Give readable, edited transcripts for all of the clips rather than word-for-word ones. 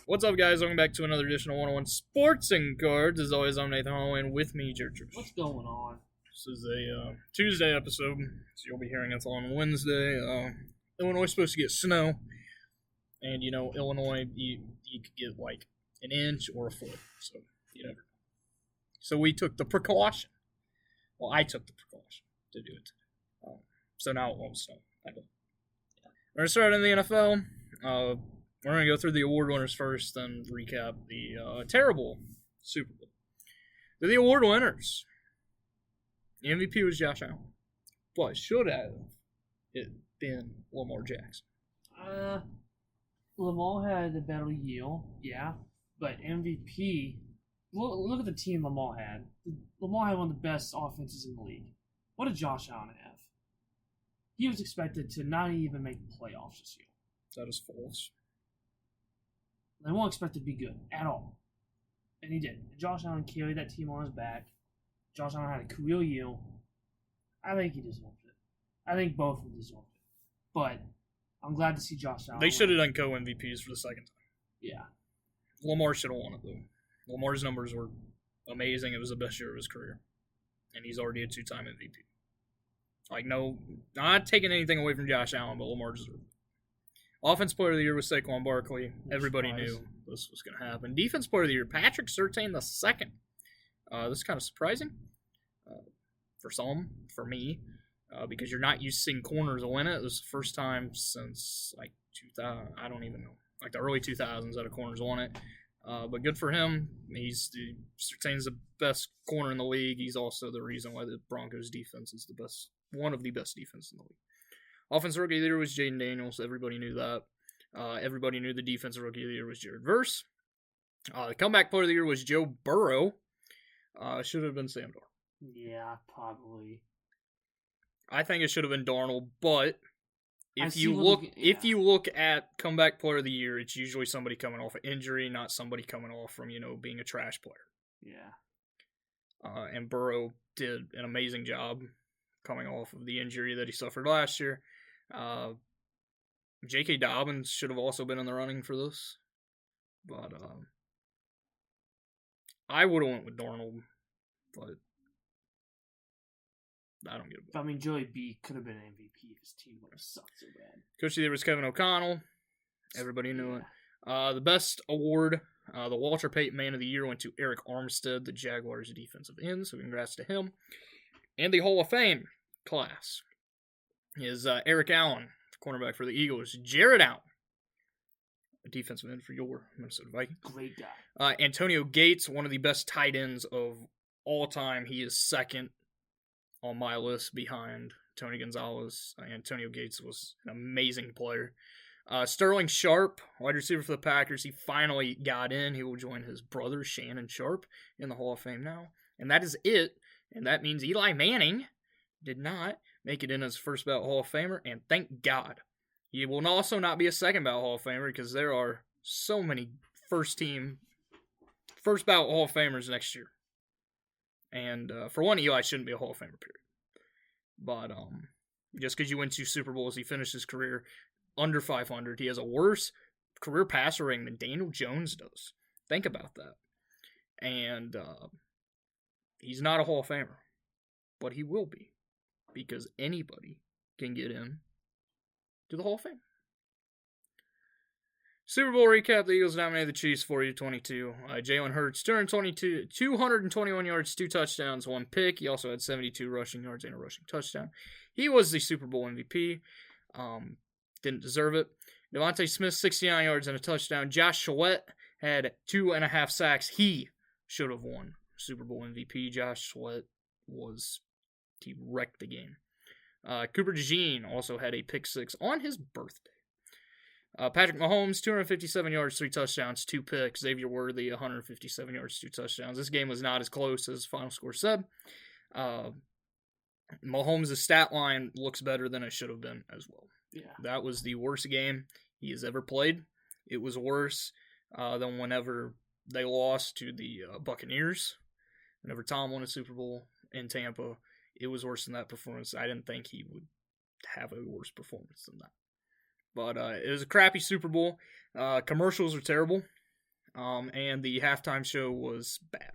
What's up, guys? Welcome back to another edition of 101 Sports and Cards. As always, I'm Nathan Holloway, and with me, Churchers. What's going on? This is a Tuesday episode, so you'll be hearing us on Wednesday. Illinois is supposed to get snow, and Illinois, you could get like an inch or a foot, so you never know. So we took the precaution. Well, I took the precaution to do it. So now it won't snow. I don't. We're going to start in the NFL. We're going to go through the award winners first, then recap the terrible Super Bowl. The award winners. The MVP was Josh Allen. But should have it been Lamar Jackson. Lamar had a better year, yeah. But MVP, look at the team Lamar had. Lamar had one of the best offenses in the league. What did Josh Allen have? He was expected to not even make the playoffs this year. That is false. They weren't expected to be good at all. And he did. Josh Allen carried that team on his back. Josh Allen had a career year. I think he deserved it. I think both of them deserved it. But I'm glad to see Josh Allen. They should have done co-MVPs for the second time. Yeah. Lamar should have won it, though. Lamar's numbers were amazing. It was the best year of his career. And he's already a two-time MVP. Like, no, not taking anything away from Josh Allen, but Lamar deserved it. Offense Player of the Year was Saquon Barkley. Everybody knew this was going to happen. Defense Player of the Year, Patrick Surtain II. This is kind of surprising for some, for me, because you're not used to seeing corners win it. It was the first time since, like, 2000, I don't even know, like the early 2000s that a corner's won it. But good for him. Surtain's the best corner in the league. He's also the reason why the Broncos defense is one of the best defenses in the league. Offensive Rookie of the Year was Jaden Daniels. Everybody knew that. Everybody knew the Defensive Rookie of the Year was Jared Verse. The Comeback Player of the Year was Joe Burrow. Should have been Sam Darnold. Yeah, probably. I think it should have been Darnold, but if you look at Comeback Player of the Year, it's usually somebody coming off an injury, not somebody coming off from, being a trash player. Yeah. And Burrow did an amazing job coming off of the injury that he suffered last year. J.K. Dobbins should have also been in the running for this. But I would have went with Darnold, but I don't get it. I mean, Joey B could have been MVP if his team would have sucked so bad. Coach of the Year was Kevin O'Connell. Everybody knew it. The best award, the Walter Payton Man of the Year, went to Eric Armstead, the Jaguars defensive end, so congrats to him. And the Hall of Fame class is Eric Allen, cornerback for the Eagles. Jared Allen, a defensive end for your Minnesota Vikings. Great guy. Antonio Gates, one of the best tight ends of all time. He is second on my list behind Tony Gonzalez. Antonio Gates was an amazing player. Sterling Sharp, wide receiver for the Packers. He finally got in. He will join his brother, Shannon Sharp, in the Hall of Fame now. And that is it. And that means Eli Manning did not make it in as first ballot Hall of Famer, and thank God. He will also not be a second ballot Hall of Famer because there are so many first ballot Hall of Famers next year. And for one, Eli shouldn't be a Hall of Famer, period. But just because you win 2 Super Bowls, he finished his career under 500. He has a worse career passer rating than Daniel Jones does. Think about that. And he's not a Hall of Famer, but he will be, because anybody can get in to the Hall of Fame. Super Bowl recap: the Eagles dominated the Chiefs 40-22. Jalen Hurts, 221 yards, 2 touchdowns, 1 pick. He also had 72 rushing yards and a rushing touchdown. He was the Super Bowl MVP. Didn't deserve it. Devontae Smith, 69 yards and a touchdown. Josh Sweat had 2.5 sacks. He should have won Super Bowl MVP. Josh Sweat he wrecked the game. Cooper DeJean also had a pick 6 on his birthday. Patrick Mahomes, 257 yards, 3 touchdowns, 2 picks. Xavier Worthy, 157 yards, 2 touchdowns. This game was not as close as final score said. Mahomes' stat line looks better than it should have been as well. Yeah. That was the worst game he has ever played. It was worse than whenever they lost to the Buccaneers. Whenever Tom won a Super Bowl in Tampa, it was worse than that performance. I didn't think he would have a worse performance than that. But it was a crappy Super Bowl. Commercials are terrible. And the halftime show was bad,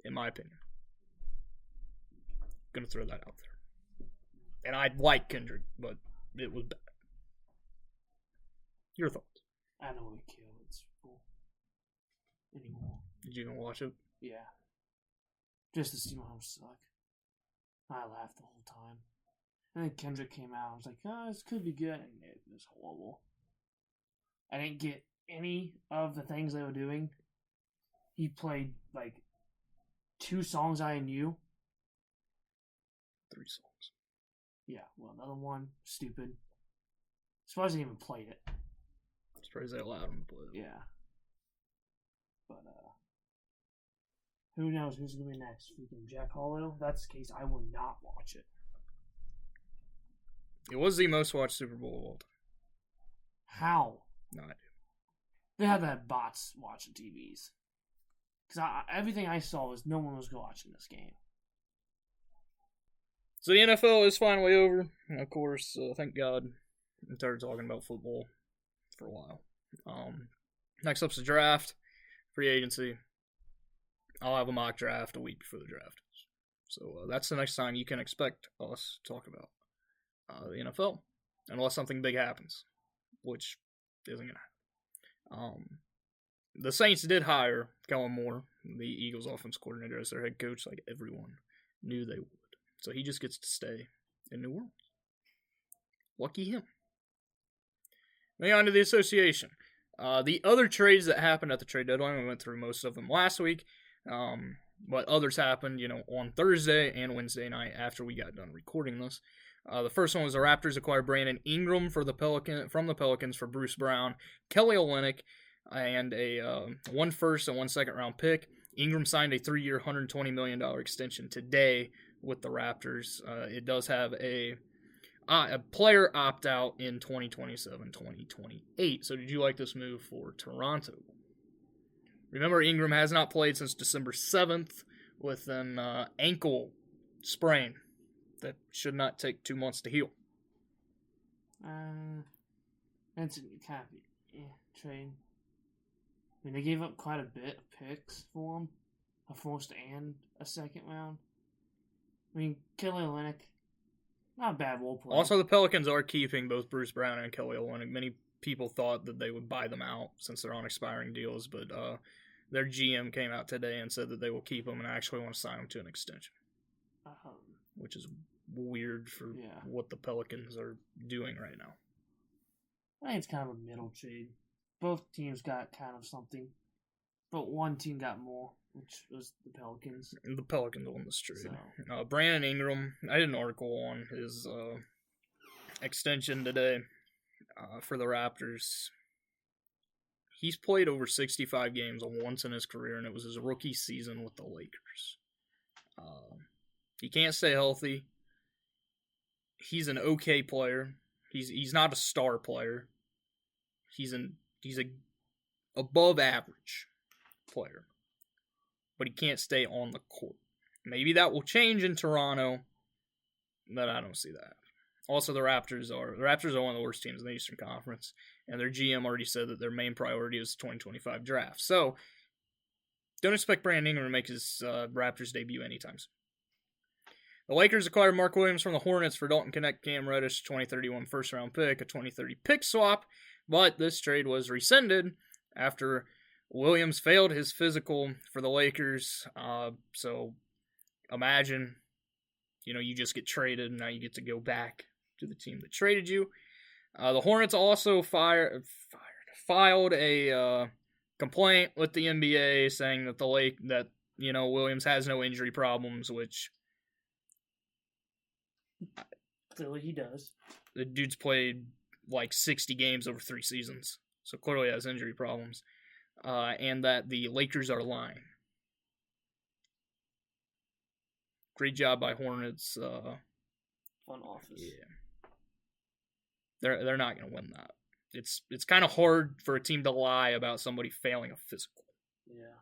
in my opinion. Gonna throw that out there. And I like Kendrick, but it was bad. Your thoughts? I don't really care. It's cool anymore. Did you even watch it? Yeah. Just to see my home suck. I laughed the whole time. And then Kendrick came out. I was like, oh, this could be good. And it was horrible. I didn't get any of the things they were doing. He played like 2 songs I knew. 3 songs. Yeah, well, another one, stupid. Surprised he even played it. Surprised they allowed him to play it. Yeah. But, who knows who's going to be next? Freaking Jack Harlow? If that's the case, I will not watch it. It was the most watched Super Bowl of all time. How? No idea. They had to have bots watching TVs. Because everything I saw was no one was watching this game. So the NFL is finally over. And of course, thank God, we started talking about football for a while. Next up's the draft, free agency. I'll have a mock draft a week before the draft. So that's the next time you can expect us to talk about the NFL, unless something big happens, which isn't going to happen. The Saints did hire Kellen Moore, the Eagles' offense coordinator, as their head coach, like everyone knew they would. So he just gets to stay in New Orleans. Lucky him. Moving on to the association. The other trades that happened at the trade deadline, we went through most of them last week, but others happened, on Thursday and Wednesday night after we got done recording this. The first one was the Raptors acquired Brandon Ingram from the Pelicans for Bruce Brown, Kelly Olynyk, and a 1 first and 1 second round pick. Ingram signed a 3-year, $120 million extension today with the Raptors. It does have a player opt-out in 2027-2028. So did you like this move for Toronto? Remember, Ingram has not played since December 7th with an ankle sprain that should not take 2 months to heal. That's kind of trade. I mean, they gave up quite a bit of picks for him, a first and a second round. I mean, Kelly Olynyk, not a bad role player. Also, the Pelicans are keeping both Bruce Brown and Kelly Olynyk. Many people thought that they would buy them out since they're on expiring deals, but their GM came out today and said that they will keep them and actually want to sign them to an extension, which is weird for what the Pelicans are doing right now. I think it's kind of a middle trade. Both teams got kind of something, but one team got more, which was the Pelicans. The Pelicans won this trade. So. Brandon Ingram, I did an article on his extension today for the Raptors. He's played over 65 games once in his career, and it was his rookie season with the Lakers. He can't stay healthy. He's an okay player. He's not a star player. He's a above average player, but he can't stay on the court. Maybe that will change in Toronto, but I don't see that. Also, the Raptors are one of the worst teams in the Eastern Conference, and their GM already said that their main priority is the 2025 draft. So, don't expect Brandon Ingram to make his Raptors debut anytime soon. The Lakers acquired Mark Williams from the Hornets for Dalton Knecht, Cam Reddish, 2031 first-round pick, a 2030 pick swap, but this trade was rescinded after Williams failed his physical for the Lakers. So imagine, you just get traded, and now you get to go back to the team that traded you. The Hornets also filed a complaint with the NBA saying that Williams has no injury problems, which clearly he does. The dude's played like 60 games over 3 seasons, so clearly has injury problems, and that the Lakers are lying. Great job by Hornets. Front office. Yeah, they're not going to win that. It's kind of hard for a team to lie about somebody failing a physical. Yeah.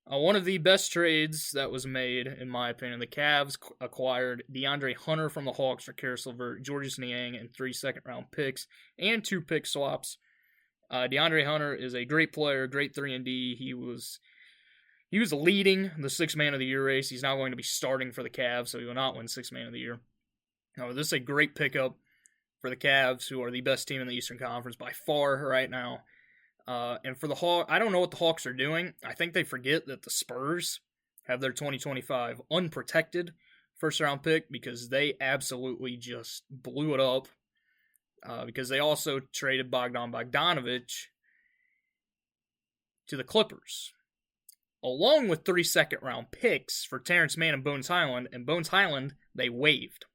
One of the best trades that was made, in my opinion, the Cavs acquired DeAndre Hunter from the Hawks for Karis LeVert, Georges Niang, and 3 second-round picks, and 2 pick swaps. DeAndre Hunter is a great player, great 3-and-D. He was leading the Sixth Man of the Year race. He's now going to be starting for the Cavs, so he will not win Sixth Man of the Year. This is a great pickup for the Cavs, who are the best team in the Eastern Conference by far right now. And for the Hawks, I don't know what the Hawks are doing. I think they forget that the Spurs have their 2025 unprotected first-round pick because they absolutely just blew it up. Because they also traded Bogdanovich to the Clippers, along with 3 second-round picks for Terrence Mann and Bones Highland. And Bones Highland, they waived.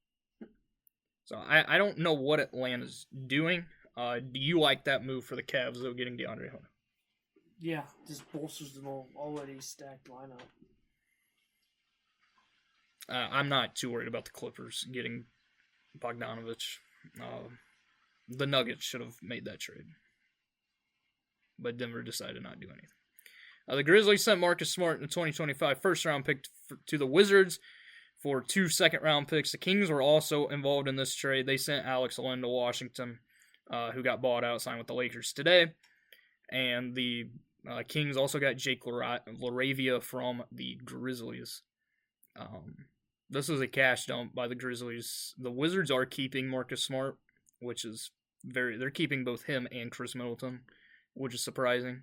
So I don't know what Atlanta's doing. Do you like that move for the Cavs, though, getting DeAndre Hunter? Yeah, just bolsters the already stacked lineup. I'm not too worried about the Clippers getting Bogdanovich. The Nuggets should have made that trade. But Denver decided not to do anything. The Grizzlies sent Marcus Smart in the 2025 first-round pick to the Wizards for 2 second-round picks. The Kings were also involved in this trade. They sent Alex Len to Washington, who got bought out, signed with the Lakers today. And the Kings also got Jake LaRavia from the Grizzlies. This is a cash dump by the Grizzlies. The Wizards are keeping Marcus Smart, which is they're keeping both him and Chris Middleton, which is surprising,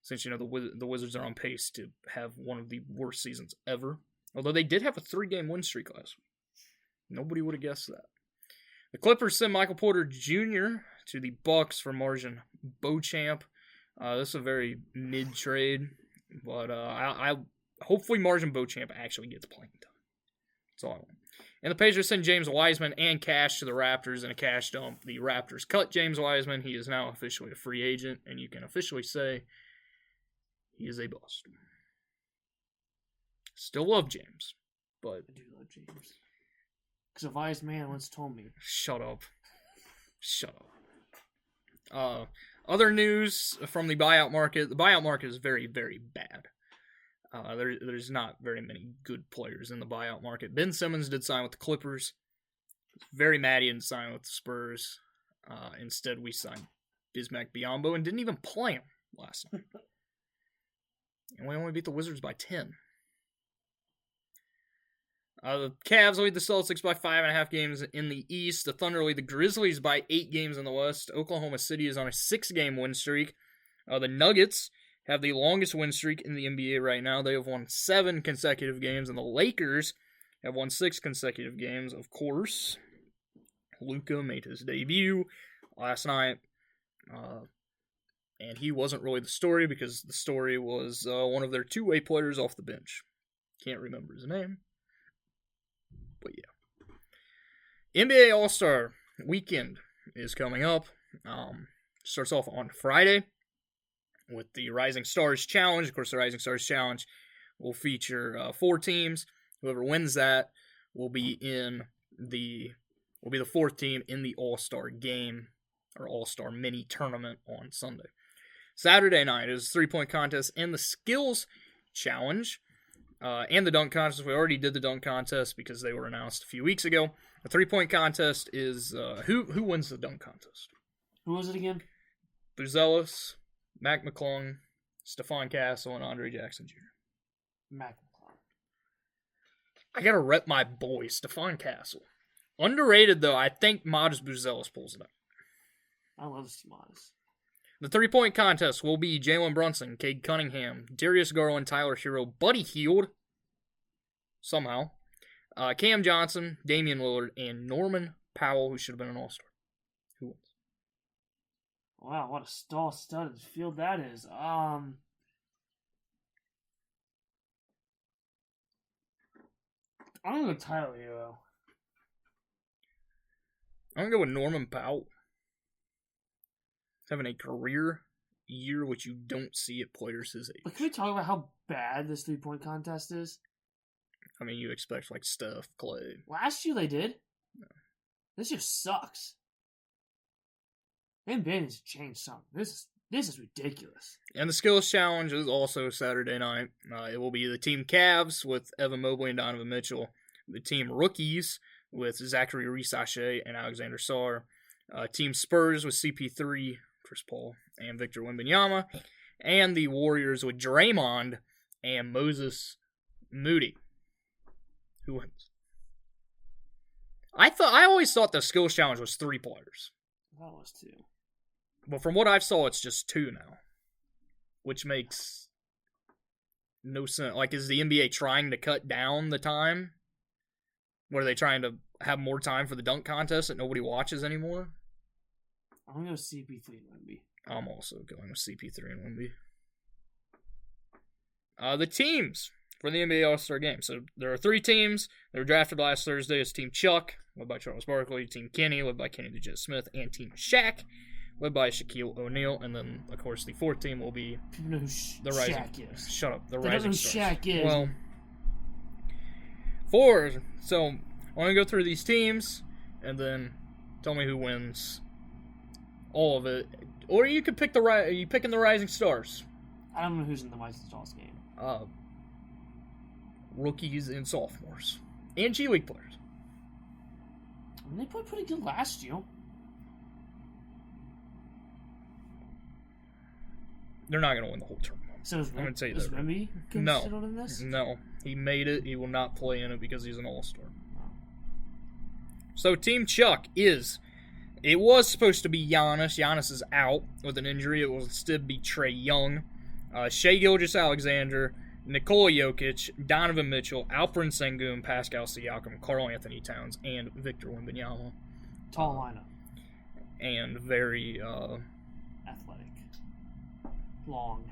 since the Wizards are on pace to have one of the worst seasons ever. Although they did have a 3-game win streak last week. Nobody would have guessed that. The Clippers sent Michael Porter Jr. to the Bucks for Marjin Beauchamp. This is a very mid trade, but I hopefully Marjin Beauchamp actually gets playing time. That's all I want. And the Pacers sent James Wiseman and cash to the Raptors in a cash dump. The Raptors cut James Wiseman. He is now officially a free agent, and you can officially say he is a bust. Still love James, but I do love James. Because a wise man once told me. Shut up. Other news from the buyout market. The buyout market is very, very bad. There's not very many good players in the buyout market. Ben Simmons did sign with the Clippers. Very mad he didn't sign with the Spurs. Instead, we signed Bismack Biyombo and didn't even play him last night. And we only beat the Wizards by 10. The Cavs lead the Celtics by 5.5 games in the East. The Thunder lead the Grizzlies by 8 games in the West. Oklahoma City is on a 6-game win streak. The Nuggets have the longest win streak in the NBA right now. They have won 7 consecutive games, and the Lakers have won 6 consecutive games. Of course, Luka made his debut last night, and he wasn't really the story because the story was one of their two-way players off the bench. Can't remember his name. But yeah. NBA All-Star Weekend is coming up. Starts off on Friday with the Rising Stars Challenge. Of course, the Rising Stars Challenge will feature 4 teams. Whoever wins that will be the 4th team in the All-Star game or All-Star mini tournament on Sunday. Saturday night is the 3-point contest and the Skills Challenge. And the dunk contest. We already did the dunk contest because they were announced a few weeks ago. The 3-point contest is who wins the dunk contest? Who was it again? Buzelis, Mac McClung, Stephon Castle, and Andre Jackson Jr. Mac McClung. I gotta rep my boy, Stephon Castle. Underrated though. I think Modest Buzelis pulls it up. I love Modest. The 3-point contest will be Jalen Brunson, Cade Cunningham, Darius Garland, Tyler Hero, Buddy Hield, somehow, Cam Johnson, Damian Lillard, and Norman Powell, who should have been an All-Star. Who wins? Wow, what a star-studded field that is. I'm gonna go Tyler Hero. I'm gonna go with Norman Powell. Having a career year, which you don't see at players his age. But can we talk about how bad this 3-point contest is? I mean, you expect like Steph, Clay. Last year they did. No. This year sucks. NBA needs to change something. This is ridiculous. And the Skills Challenge is also Saturday night. It will be the Team Cavs with Evan Mobley and Donovan Mitchell. The Team Rookies with Zachary Reese-Sachet and Alexander Sarr. Team Spurs with CP3, Chris Paul, and Victor Wembanyama, and the Warriors with Draymond and Moses Moody. Who wins? I always thought the skills challenge was 3 players. I thought it was 2. But from what I've saw, it's just 2 now, which makes no sense. Like, is the NBA trying to cut down the time? What, are they trying to have more time for the dunk contest that nobody watches anymore? I'm going to go CP3 and Wemby. I'm also going with CP3 and Wemby. The teams for the NBA All-Star Game. So there are 3 teams. They were drafted last Thursday. It's Team Chuck, led by Charles Barkley, Team Kenny, led by Kenny the Jet Smith, and Team Shaq, led by Shaquille O'Neal. And then, of course, the 4th team will be People know who the Rising. Shaq is. Shut up. The They Rising don't know who Stars. Shaq is. Well, 4. So I'm going to go through these teams and then tell me who wins all of it. Or you could pick are you picking the Rising Stars? I don't know who's in the Rising Stars game. Rookies and sophomores. And G League players. I mean, they played pretty good last year. They're not going to win the whole tournament. So is I'm going to tell you is that. Remy No. considered in this? No. He made it. He will not play in it because he's an all-star. Oh. So Team Chuck is... It was supposed to be Giannis. Giannis is out with an injury. It will instead be Trae Young, Shai Gilgeous-Alexander, Nikola Jokic, Donovan Mitchell, Alperen Sengun, Pascal Siakam, Karl Anthony Towns, and Victor Wembanyama. Tall lineup. And very... Athletic. Long.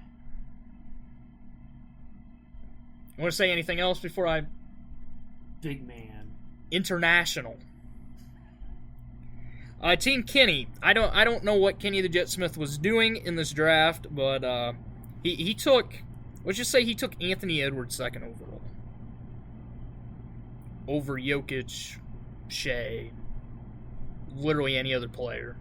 Want to say anything else before I... Big man. International. Team Kenny. I don't know what Kenny the Jet Smith was doing in this draft, but he took... Let's just say he took Anthony Edwards second overall. Over Jokic, Shea, literally any other player.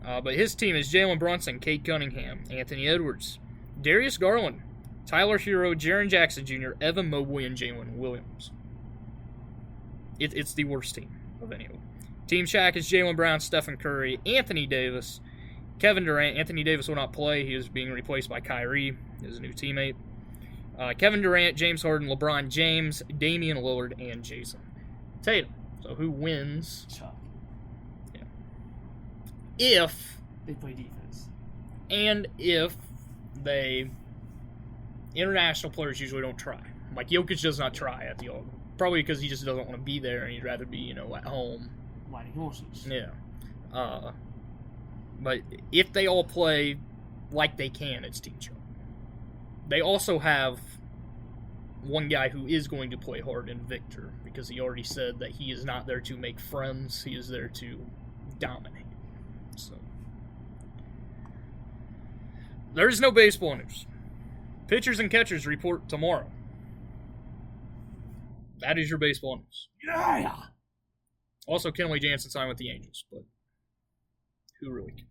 But his team is Jalen Brunson, Cade Cunningham, Anthony Edwards, Darius Garland, Tyler Hero, Jaren Jackson Jr., Evan Mobley, and Jalen Williams. It's the worst team of any of them. Team Shaq is Jaylen Brown, Stephen Curry, Anthony Davis, Kevin Durant. Anthony Davis will not play. He is being replaced by Kyrie, his new teammate. Kevin Durant, James Harden, LeBron James, Damian Lillard, and Jason Tatum. So who wins? Chuck. Yeah. If They play defense. and if they international players usually don't try. Like Jokic does not try at the All. Probably because he just doesn't want to be there and he'd rather be, at home. Riding horses. Yeah. But if they all play like they can, it's Team Chuck. They also have one guy who is going to play hard in Victor because he already said that he is not there to make friends. He is there to dominate. So there's no baseball news. Pitchers and catchers report tomorrow. That is your baseball news. Yeah! Also, Kenley Jansen signed with the Angels, but who really cares?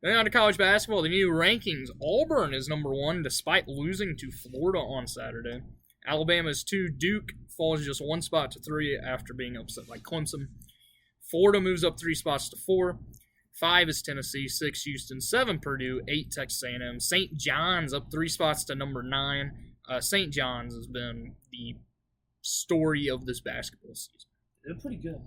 Then on to college basketball, the new rankings. Auburn is number 1 despite losing to Florida on Saturday. Alabama is 2. Duke falls just 1 spot to 3 after being upset by Clemson. Florida moves up 3 spots to 4. 5 is Tennessee, 6 Houston, 7 Purdue, 8 Texas A&M. St. John's up 3 spots to number 9. St. John's has been the story of this basketball season. They're pretty good.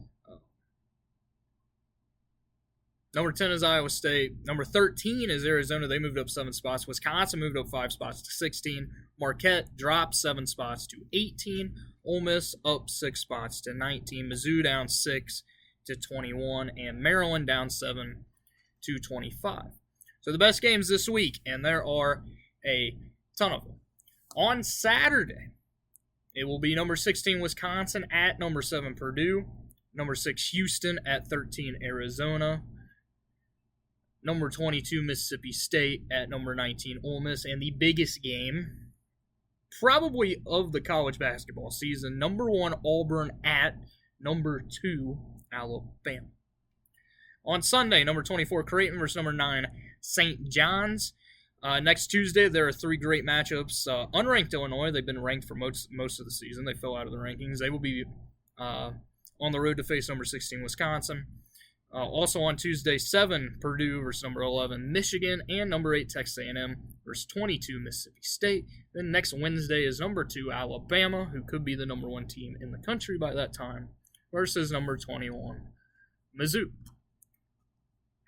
Number 10 is Iowa State. Number 13 is Arizona. They moved up 7 spots. Wisconsin moved up 5 spots to 16. Marquette dropped 7 spots to 18. Ole Miss up 6 spots to 19. Mizzou down 6 to 21. And Maryland down 7 to 25. So the best games this week, and there are a ton of them. On Saturday, it will be number 16 Wisconsin at number 7 Purdue. Number 6 Houston at 13 Arizona. Number 22, Mississippi State at number 19, Ole Miss. And the biggest game, probably of the college basketball season, number 1, Auburn at number 2, Alabama. On Sunday, number 24, Creighton versus number 9, St. John's. Next Tuesday, there are 3 great matchups. Unranked Illinois, they've been ranked for most of the season. They fell out of the rankings. They will be on the road to face number 16, Wisconsin. Also on Tuesday, 7, Purdue versus number 11, Michigan, and number 8, Texas A&M versus 22, Mississippi State. Then next Wednesday is number 2, Alabama, who could be the number 1 team in the country by that time, versus number 21, Mizzou.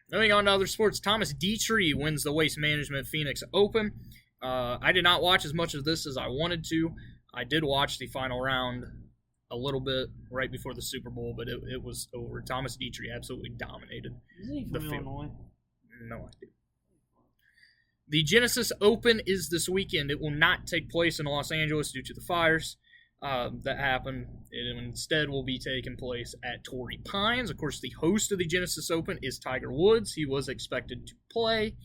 Moving on to other sports, Thomas Dietrich wins the Waste Management Phoenix Open. I did not watch as much of this as I wanted to. I did watch the final round a little bit right before the Super Bowl, but it was over. Thomas Dietrich absolutely dominated. Isn't he from Illinois? No idea. The Genesis Open is this weekend. It will not take place in Los Angeles due to the fires that happened. It instead will be taking place at Torrey Pines. Of course, the host of the Genesis Open is Tiger Woods. He was expected to play,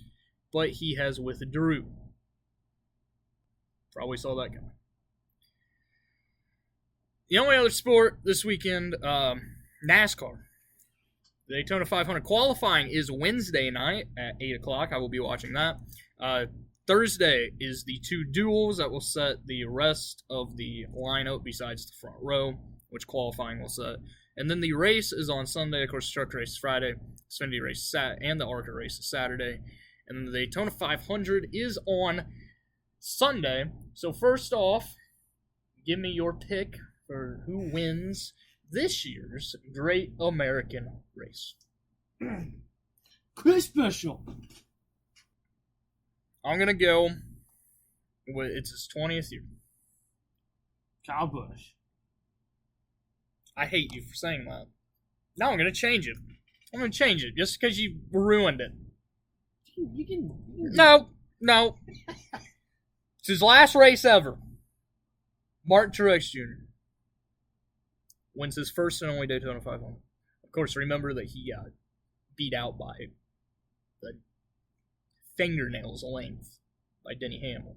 but he has withdrew. Probably saw that coming. The only other sport this weekend, NASCAR. The Daytona 500 qualifying is Wednesday night at 8 o'clock. I will be watching that. Thursday is the 2 duels that will set the rest of the lineup besides the front row, which qualifying will set. And then the race is on Sunday. Of course, the truck race is Friday, Xfinity race and the ARCA race is Saturday. And the Daytona 500 is on Sunday. So first off, give me your pick for who wins this year's Great American Race. Chris Special. I'm going to go with, it's his 20th year. Kyle Busch. I hate you for saying that. Now I'm going to change it. I'm going to change it just because you ruined it. You can No. It's his last race ever. Martin Truex Jr. wins his first and only Daytona 500. Of course, remember that he got beat out by the fingernails length by Denny Hamlin.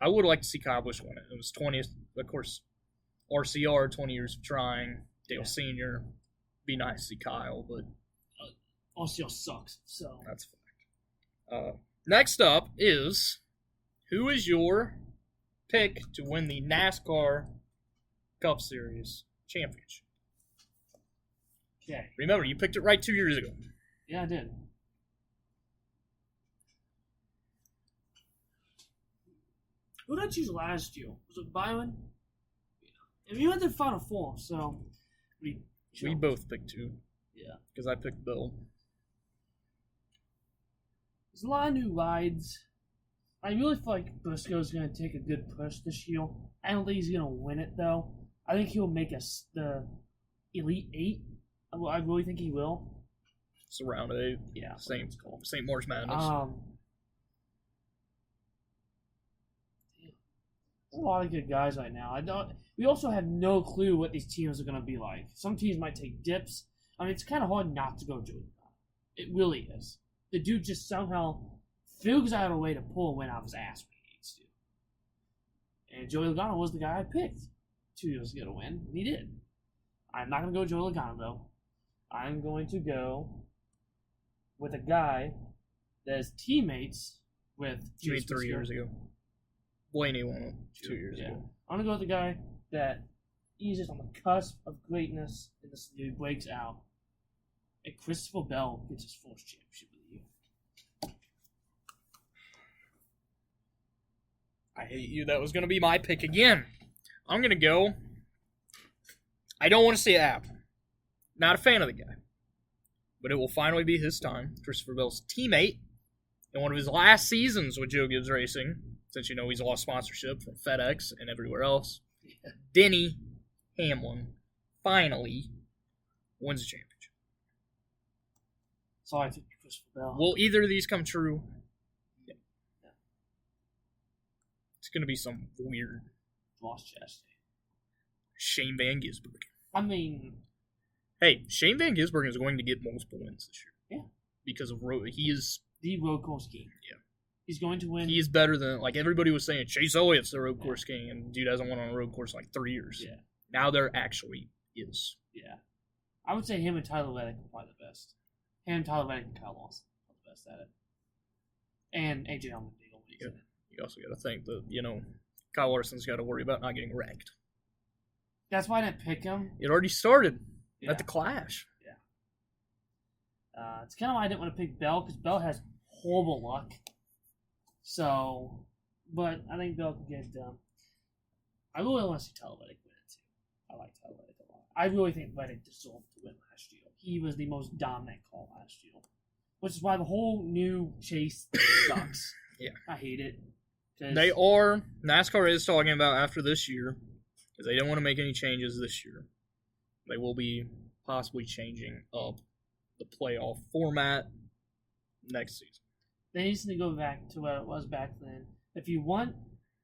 I would like to see Kyle Busch win it. It was 20th, of course, RCR, 20 years of trying. Dale Sr. Be nice to see Kyle, but RCR sucks, so that's fact. Next up is, who is your pick to win the NASCAR Cup Series championship? Okay. Remember, you picked it right 2 years ago. Yeah, I did. Who did I choose last year? Was it Byron? Yeah. And you had the Final Four, so we both picked 2. Yeah. Because I picked Bill. There's a lot of new rides. I really feel like Briscoe's going to take a good push this year. I don't think he's going to win it, though. I think he'll make us the Elite 8. I really think he will. It's around 8. Yeah. St. March Madness. There's a lot of good guys right now. We also have no clue what these teams are going to be like. Some teams might take dips. I mean, it's kind of hard not to go Joey Logano. It really is. The dude just somehow figures out a way to pull a win out of his ass when he needs to. And Joey Logano was the guy I picked 2 years ago to win, and he did. I'm not going to go Joey Logano, though. I'm going to go with a guy that is teammates with... You mean 3 years ago? Blaney won it 2 years ago. I'm going to go with the guy that he's just on the cusp of greatness, and this dude breaks out. And Christopher Bell gets his first championship of the year. I hate you. That was going to be my pick again. I'm going to go... I don't want to say App. Not a fan of the guy. But it will finally be his time. Christopher Bell's teammate in one of his last seasons with Joe Gibbs Racing, since you know he's lost sponsorship from FedEx and everywhere else. Yeah. Denny Hamlin finally wins the championship. Sorry, I took Christopher Bell. Will either of these come true? Yeah. It's going to be some weird Lost Chastain. Shane Van Gisbergen. I mean... Hey, Shane Van Gisbergen is going to get multiple wins this year. Yeah. Because of he is... The road course king. Yeah. He's going to win. He is better than... Like, everybody was saying, Chase Elliott's the road course king, and dude hasn't won on a road course in like 3 years. Yeah. Now there actually is. Yeah. I would say him and Tyler Reddick are probably the best. Him, Tyler Reddick, and Kyle Lawson are the best at it. And AJ Allmendinger. You also got to think that, Kyle Larson's got to worry about not getting wrecked. That's why I didn't pick him. It already started. Yeah. at the Clash. It's kind of why I didn't want to pick Bell, because Bell has horrible luck. So, but I think Bell can get it done. I really want to see Tyler Reddick win it, too. I like Tyler Reddick a lot. I really think Reddick deserved to win last year. He was the most dominant call last year. Which is why the whole new chase sucks. Yeah. I hate it. NASCAR is talking about after this year, because they don't want to make any changes this year. They will be possibly changing up the playoff format next season. They need to go back to what it was back then. If you want...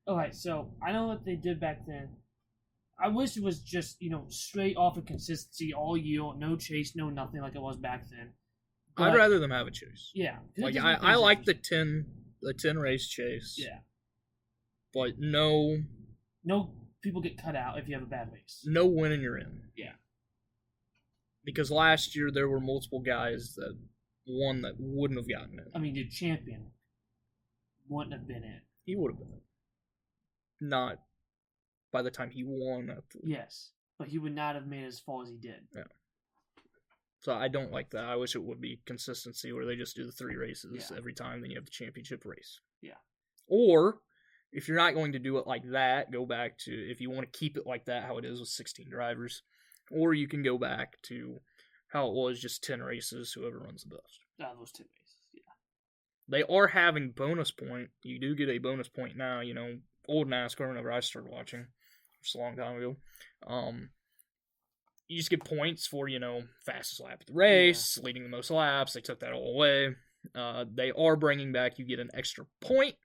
Okay, so I know what they did back then. I wish it was just, straight off of consistency all year, no chase, no nothing like it was back then. But, I'd rather them have a chase. Yeah. Like I like the 10 race chase. Yeah. But no people get cut out if you have a bad race. No winning you're in. Yeah. Because last year there were multiple guys that won that wouldn't have gotten it. I mean, the champion wouldn't have been in. He would have been. Not by the time he won. Yes, but he would not have made it as far as he did. Yeah. So I don't like that. I wish it would be consistency where they just do the 3 races every time, then you have the championship race. Yeah. Or, if you're not going to do it like that, go back to, if you want to keep it like that, how it is with 16 drivers. Or you can go back to how it was, just 10 races, whoever runs the best. Those 10 races, yeah. They are having bonus point. You do get a bonus point now, old NASCAR, whenever I started watching, just a long time ago. You just get points for, fastest lap of the race, leading the most laps. They took that all away. They are bringing back, you get an extra point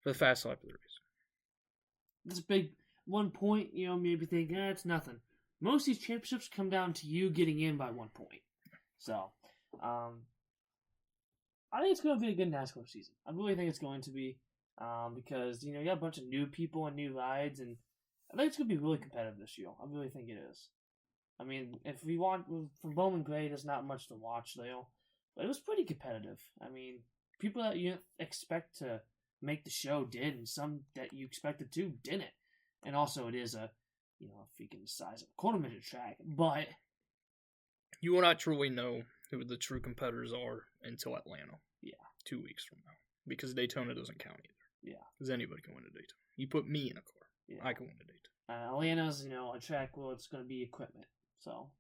for the fastest lap of the race. That's a big 1 point, maybe think, it's nothing. Most of these championships come down to you getting in by 1 point. So, I think it's going to be a good NASCAR season. I really think it's going to be, because, you got a bunch of new people and new rides, and I think it's going to be really competitive this year. I really think it is. I mean, if we want, for Bowman Gray, there's not much to watch there, but it was pretty competitive. I mean, people that you expect to make the show did, and some that you expected to didn't. And also, it is a freaking size of a quarter-minute track, but you will not truly know who the true competitors are until Atlanta. Yeah. 2 weeks from now. Because Daytona doesn't count either. Yeah. Because anybody can win a Daytona. You put me in a car. Yeah. I can win a Daytona. Atlanta's, a track where it's going to be equipment. So,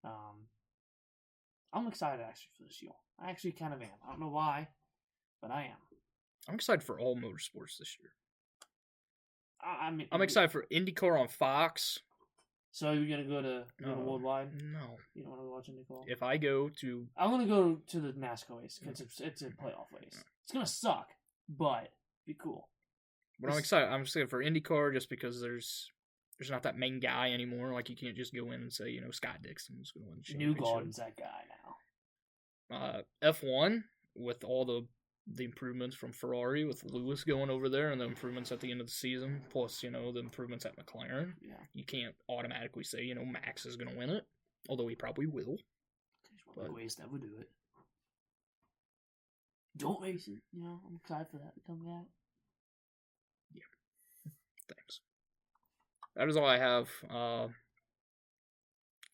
I'm excited actually for this year. I actually kind of am. I don't know why, but I am. I'm excited for all motorsports this year. I'm excited for IndyCar on Fox. So you're gonna go to Worldwide? No. You don't want to watch IndyCar? If I go to, I'm gonna go to the NASCAR race because it's a playoff race. It's gonna suck, but be cool. But I'm excited. I'm excited for IndyCar just because there's not that main guy anymore. Like you can't just go in and say Scott Dixon's gonna win the championship. Newgarden's that guy now. F1 with all the improvements from Ferrari, with Lewis going over there, and the improvements at the end of the season, plus, the improvements at McLaren. Yeah. You can't automatically say, Max is going to win it, although he probably will. There's one of the ways that would do it. Don't race it, I'm excited for that to come out. Yeah. Thanks. That is all I have.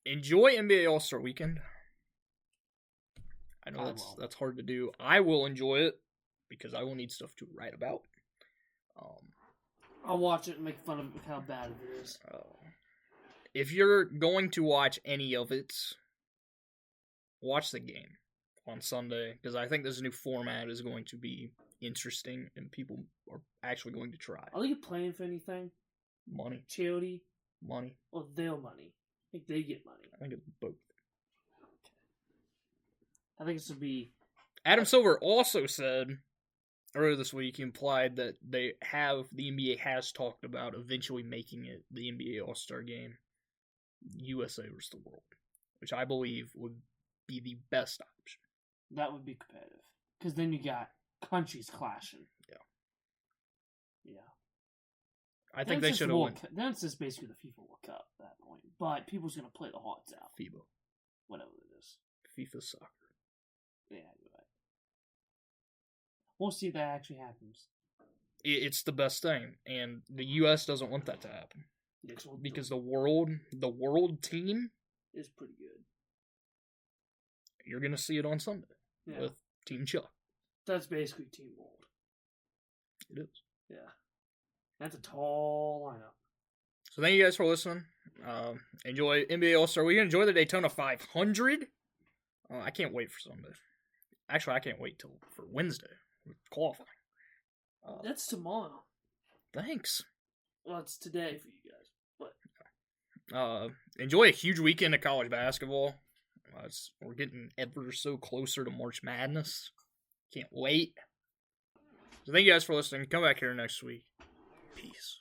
Enjoy NBA All-Star Weekend. I know that's hard to do. I will enjoy it because I will need stuff to write about. I'll watch it and make fun of how bad it is. If you're going to watch any of it, watch the game on Sunday because I think this new format is going to be interesting and people are actually going to try. Are they playing for anything? Money. Charity? Money. Or their money? I think they get money. I think it's both. I think this would be... Adam Silver also said earlier this week, he implied that the NBA has talked about eventually making it the NBA All-Star Game USA versus the world, which I believe would be the best option. That would be competitive. Because then you got countries clashing. Yeah. I think they should have won. Then it's just basically the FIFA World Cup at that point. But people's going to play the hearts out. FIBA. Whatever it is. FIFA soccer. Yeah, you're right. We'll see if that actually happens. It's the best thing, and the U.S. doesn't want that to happen because the world team is pretty good. You're going to see it on Sunday with Team Chuck. That's basically Team Mold. It is. Yeah. That's a tall lineup. So thank you guys for listening. Enjoy NBA All-Star Weekend. Enjoy the Daytona 500. I can't wait for Sunday. Actually, I can't wait for Wednesday with qualifying. That's tomorrow. Thanks. Well, it's today for you guys. But enjoy a huge weekend of college basketball. We're getting ever so closer to March Madness. Can't wait. So thank you guys for listening. Come back here next week. Peace.